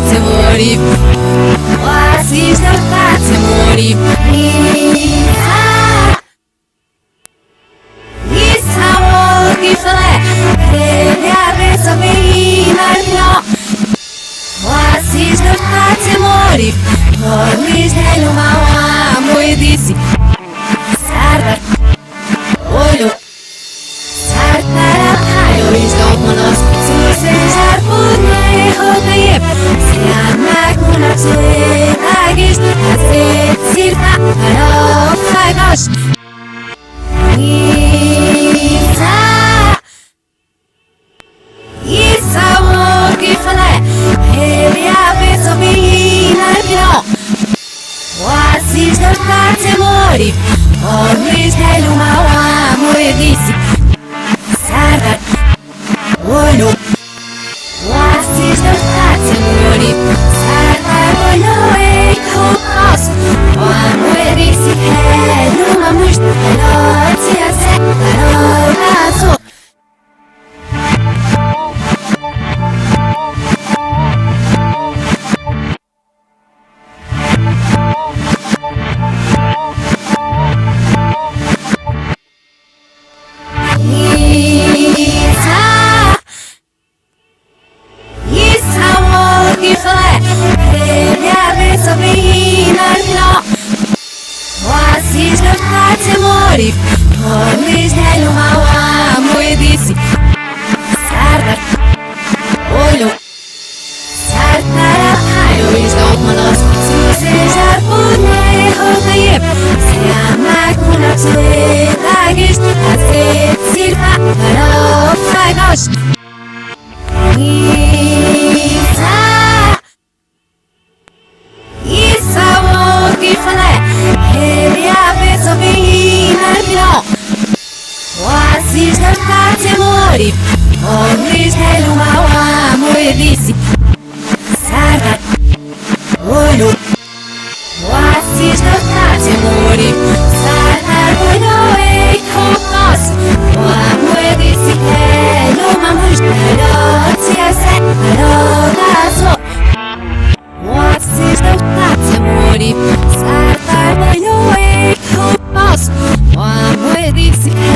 temori, quasi senza temori. Isa che fai, che mi ha reso vino, quasi senza temori. Ormi sei l'uomo, muoio di sì. Sarda, olho. Ormi sei l'uomo, muoio di sì. Sarda, olho. Quasi senza temori. Sarda, olho e copas. Quando erissi che l'uma musta l'ozia se parola so. Quasi senza temori, ormi sei l'uomo, muoio di sì. Sarda, olho. Sarda, olho, stomanos. Se já puder, rodeie. Se amar com a tua guista, a ser circa, para o fagos. Quasi senza temori, ormi sei l'uomo, muoio di sì. Sarda, olho. Quasi senza temori, sarda, olho e copas. Muoio di sì che l'uomo musta l'ozia se parola so. Quasi senza temori, sarda, olho e copas. Muoio di sì.